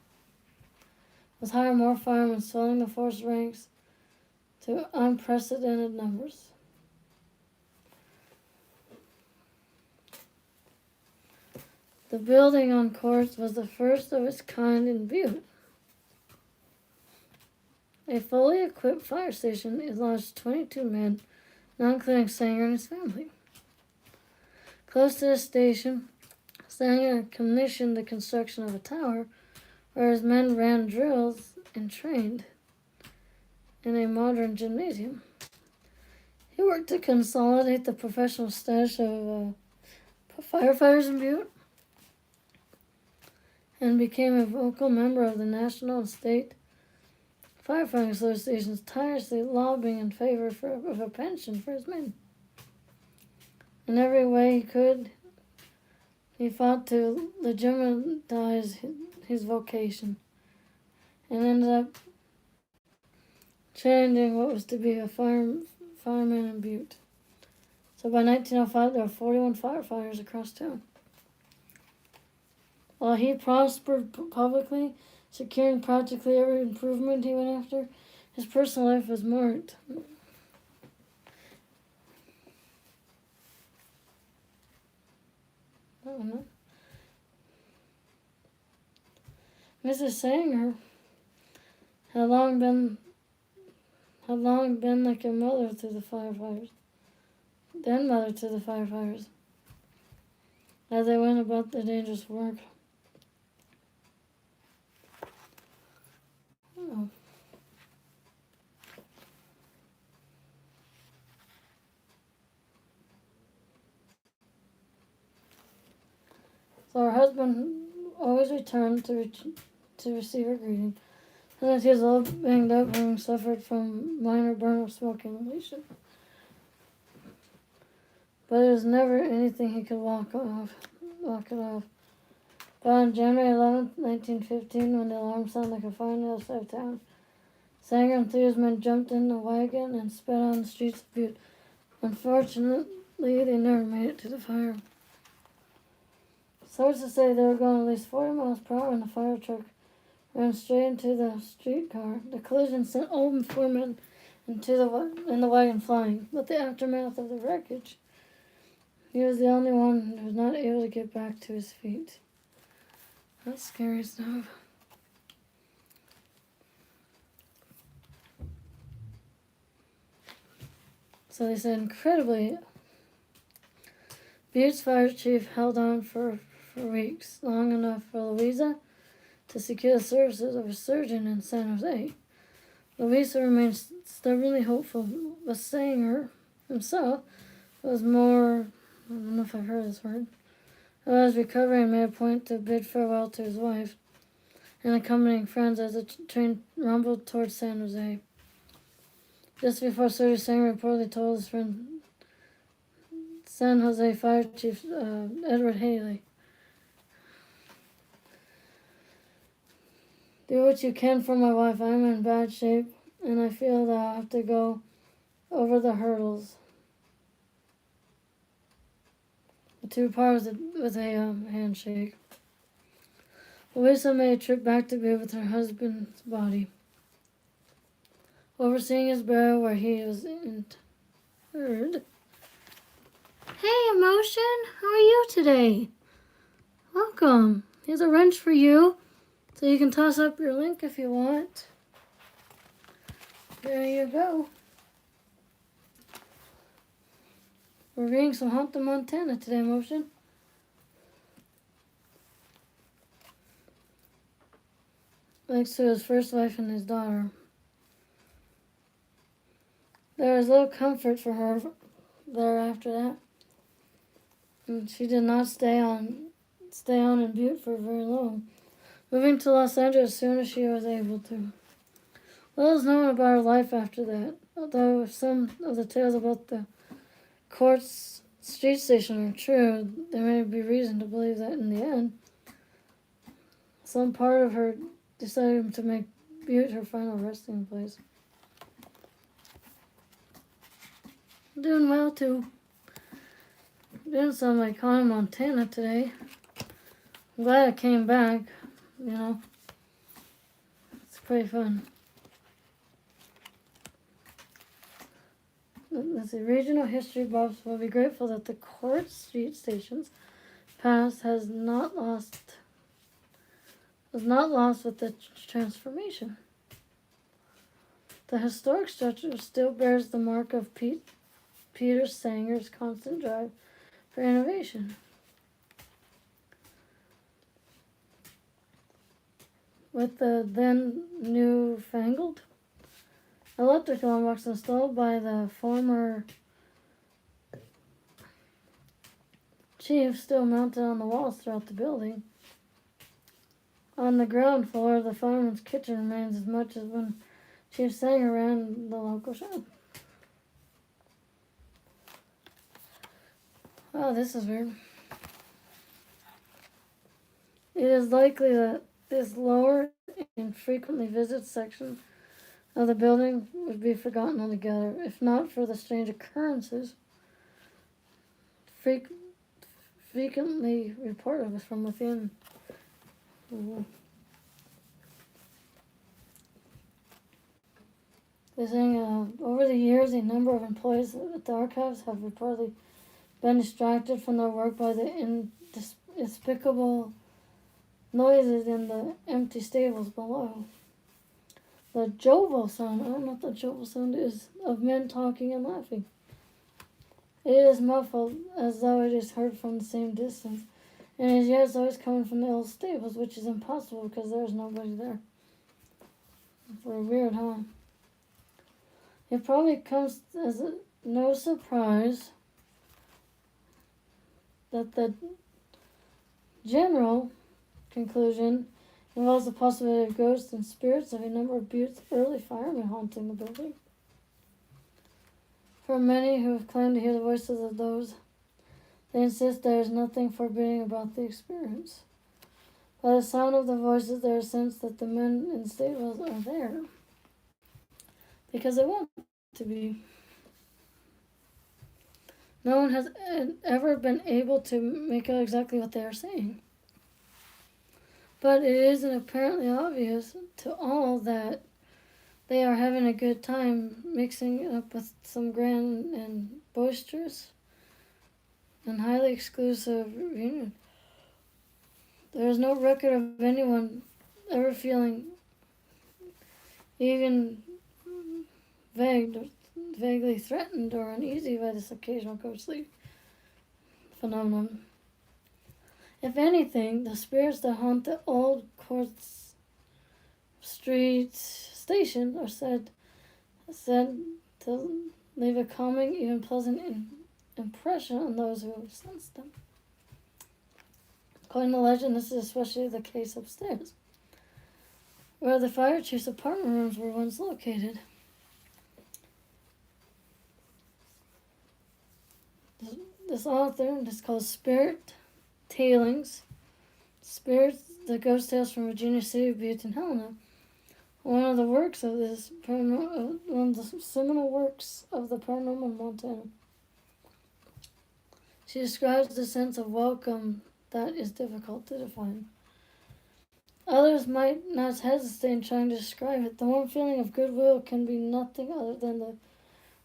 was hire more firemen, swelling the force ranks to unprecedented numbers. The building on Quartz was the first of its kind in Butte. A fully equipped fire station is lodged 22 men, not including Sanger and his family. Close to the station, Sanger commissioned the construction of a tower where his men ran drills and trained in a modern gymnasium. He worked to consolidate the professional status of firefighters in Butte and became a vocal member of the national and state firefighting associations, tirelessly lobbying in favor of a pension for his men. In every way he could, he fought to legitimize his vocation and ended up changing what was to be a fireman in Butte. So by 1905, there were 41 firefighters across town. While he prospered publicly, securing practically every improvement he went after, his personal life was marked. Mrs. Sanger had long been like a mother to the firefighters, as they went about their dangerous work. Oh. So her husband always returned to receive her greeting, and that he was all banged up, having suffered from minor burn of smoke inhalation. But it was never anything he could walk it off. But on January 11th, 1915, when the alarm sounded like a fire on the other side of town, Sanger and 3 of his men jumped in the wagon and sped on the streets of Butte. Unfortunately, they never made it to the fire. Sources say they were going at least 40 miles per hour when the fire truck ran straight into the streetcar. The collision sent all 4 men in the wagon flying, but the aftermath of the wreckage, he was the only one who was not able to get back to his feet. That's scary stuff. So they said, incredibly, Butte's fire chief held on for weeks, long enough for Louisa to secure the services of a surgeon in San Jose. Louisa remained stubbornly hopeful, but Sanger himself was more, I don't know if I've heard this word, about his recovery and made a point to bid farewell to his wife and accompanying friends as the train rumbled towards San Jose. Just before Surgery, Sanger reportedly told his friend San Jose Fire Chief Edward Haley, "Do what you can for my wife. I'm in bad shape, and I feel that I'll have to go over the hurdles." The two parted with a handshake. Louisa made a trip back to Butte with her husband's body, overseeing his burial where he was interred. "Hey, Emotion, how are you today? Welcome. Here's a wrench for you, so you can toss up your link if you want. There you go. We're reading some Haunted Montana today, Emotion." Thanks to his first wife and his daughter. There was little comfort for her there after that, and she did not stay on in Butte for very long, moving to Los Angeles as soon as she was able to. Little is known about her life after that, although if some of the tales about the Quartz street station are true, there may be reason to believe that in the end, some part of her decided to make Butte her final resting place. I'm doing well too. I'm doing some like Haunted Montana today. I'm glad I came back, you know. It's pretty fun. Let's see, regional history buffs will be grateful that the Quartz street station's past was not lost with the transformation. The historic structure still bears the mark of Peter Sanger's constant drive for innovation. With the then newfangled electrical unbox installed by the former chief still mounted on the walls throughout the building, on the ground floor, the fireman's kitchen remains as much as when Chief Sanger ran the local shop. Oh, this is weird. It is likely that this lower and frequently visited section of the building would be forgotten altogether, if not for the strange occurrences frequently reported from within. They're saying over the years, a number of employees at the archives have reportedly been distracted from their work by the despicable noises in the empty stables below. The jovial sound, I don't know what the jovial sound is, of men talking and laughing. It is muffled as though it is heard from the same distance, and as yet it's always coming from the old stables, which is impossible because there is nobody there. Very weird, huh? It probably comes as no surprise that the general conclusion involves the possibility of ghosts and spirits of a number of Butte's early firemen haunting the building. For many who have claimed to hear the voices of those, they insist there is nothing forbidding about the experience. By the sound of the voices, there is a sense that the men in stables are there because they want to be. No one has ever been able to make out exactly what they are saying. But it is apparently obvious to all that they are having a good time mixing it up with some grand and boisterous and highly exclusive reunion. There is no record of anyone ever feeling even vaguely threatened or uneasy by this occasional ghostly phenomenon. If anything, the spirits that haunt the old Quartz Street station are said to leave a calming, even pleasant impression on those who have sensed them. According to legend, this is especially the case upstairs, where the fire chief's apartment rooms were once located. this author, it's called Spirit Tailings. Spirits, the Ghost Tales from Virginia City, Butte, and Helena. One of the works of this, one of the seminal works of the paranormal in Montana. She describes the sense of welcome that is difficult to define. Others might not hesitate in trying to describe it. The warm feeling of goodwill can be nothing other than the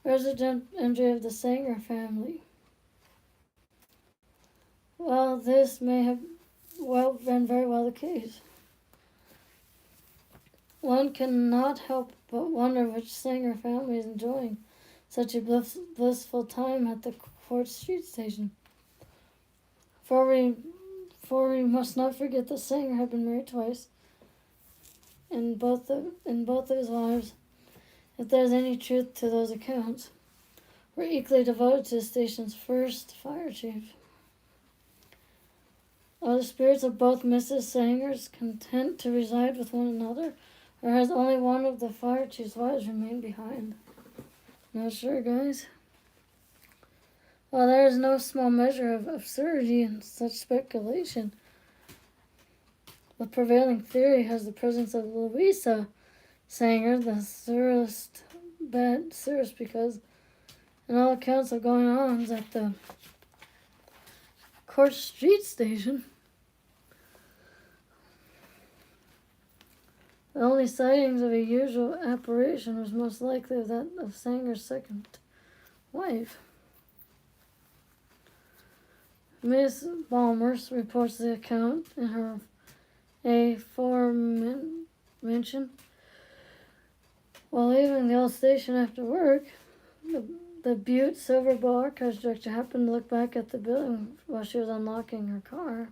resident energy of the Sanger family. Well, this may have been very well the case. One cannot help but wonder which Sanger family is enjoying such a blissful time at the Quartz Street station. For we must not forget that Sanger had been married twice, and both of his wives, if there is any truth to those accounts, were equally devoted to the station's first fire chief. Are the spirits of both Mrs. Sangers content to reside with one another, or has only one of the fire chief's wives remained behind? Not sure, guys. While there is no small measure of absurdity in such speculation, the prevailing theory has the presence of Louisa Sanger, the surest because, in all accounts of going on at the Quartz Street station, the only sightings of a usual apparition was most likely that of Sanger's second wife. Miss Balmers reports the account in her aforementioned. While leaving the old station after work, the Butte Silver Ball Archives director happened to look back at the building while she was unlocking her car.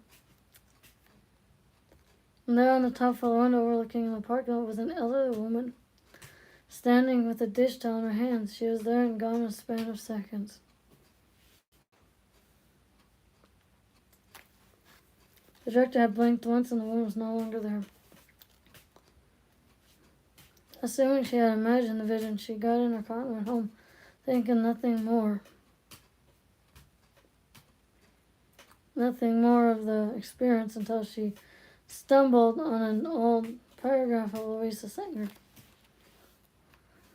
And there on the top floor window overlooking the parking lot was an elderly woman standing with a dish towel in her hands. She was there and gone in a span of seconds. The director had blinked once and the woman was no longer there. Assuming she had imagined the vision, she got in her car and went home, thinking nothing more of the experience until she stumbled on an old paragraph of Louisa Sanger.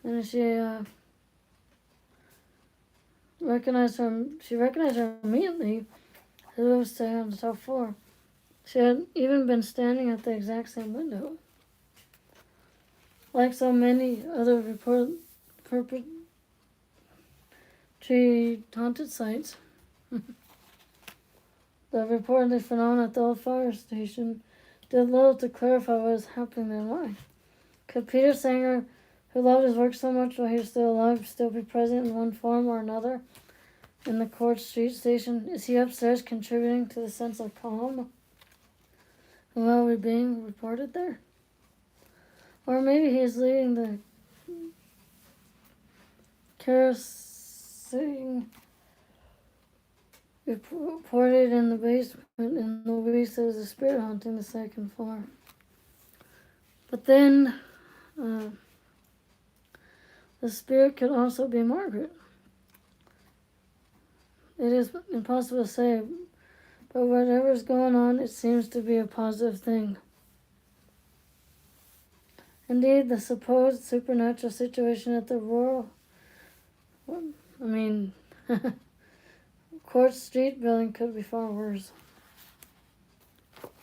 And she recognized her immediately as it was staying on the top floor. She had even been standing at the exact same window. Like so many other haunted sites, the reported phenomenon at the old fire station did little to clarify what was happening there and why. Could Peter Sanger, who loved his work so much while he was still alive, still be present in one form or another in the Quartz Street station? Is he upstairs contributing to the sense of calm and well-being reported there? Or maybe he is leading the kerosene reported in the basement, and Louisa is a spirit haunting the second floor. But then, the spirit could also be Margaret. It is impossible to say, but whatever is going on, it seems to be a positive thing. Indeed, the supposed supernatural situation at the Quartz Street building could be far worse.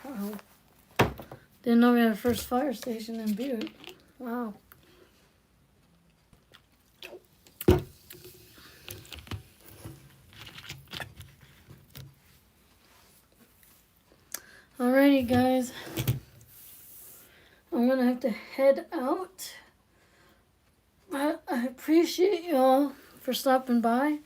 Wow. Didn't know we had a first fire station in Butte. Wow. Alrighty, guys. I'm gonna have to head out. But I appreciate y'all for stopping by.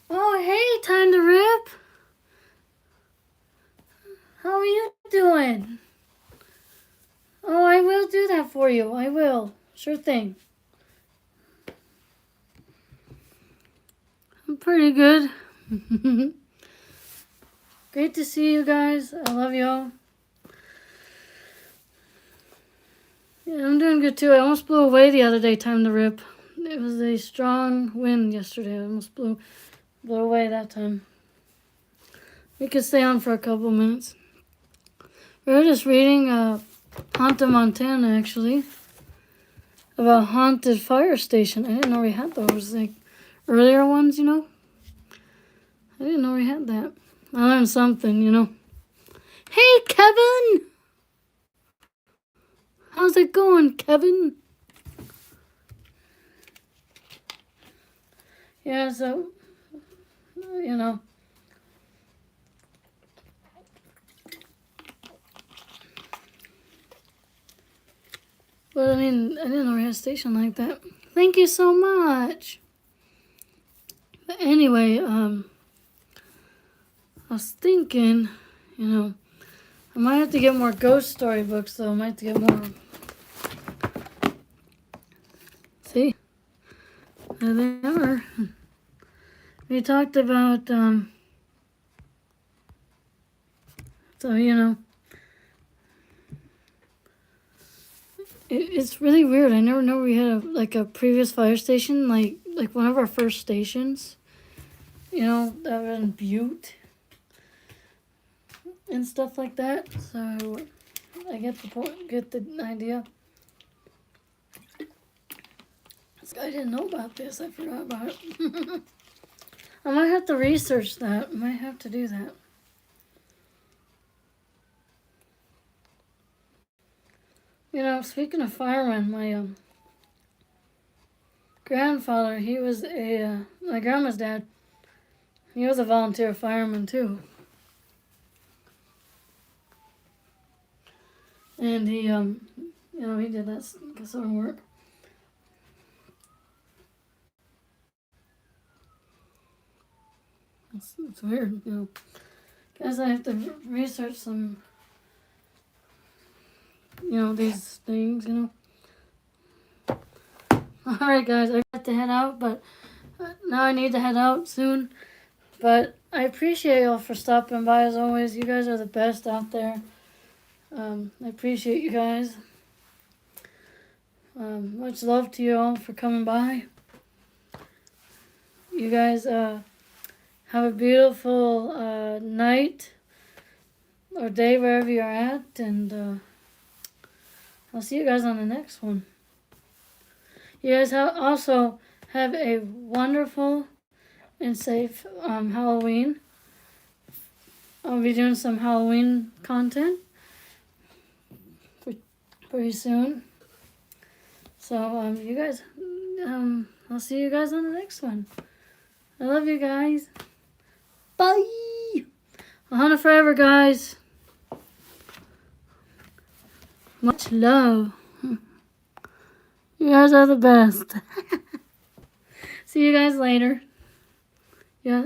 Oh, hey, Time to Rip. How are you doing? Oh, I will do that for you. I will. Sure thing. I'm pretty good. Great to see you guys. I love y'all. Yeah, I'm doing good too. I almost blew away the other day, time to rip. It was a strong wind yesterday. I almost blew away that time. We could stay on for a couple minutes. We were just reading Haunted Montana, actually, about haunted fire station. I didn't know we had those, like earlier ones, you know. I didn't know we had that. I learned something, you know. Hey, Kevin! How's it going, Kevin? Yeah, so, you know. But I mean, I didn't know we had a station like that. Thank you so much. But anyway, I was thinking, you know, I might have to get more ghost story books, though. I might have to get more. See? There they are. We talked about, so, you know, it's really weird. I never know we had a previous fire station, like one of our first stations, you know, that was in Butte and stuff like that. So I get the point, get the idea. I didn't know about this. I forgot about it. I might have to research that. I might have to do that. You know, speaking of firemen, my grandfather, he was my grandma's dad. He was a volunteer fireman too. And he, you know, he did that sort of work. It's weird, you know. Guess I have to research some, you know, these things, you know. Alright, guys, I got to head out, but now I need to head out soon. But I appreciate y'all for stopping by as always. You guys are the best out there. I appreciate you guys. Much love to you all for coming by. You guys have a beautiful night or day wherever you're at, and I'll see you guys on the next one. You guys also have a wonderful and safe Halloween. I'll be doing some Halloween content pretty soon. So you guys, I'll see you guys on the next one. I love you guys. Bye. Ohana forever, guys. Much love. You guys are the best. See you guys later. Yeah.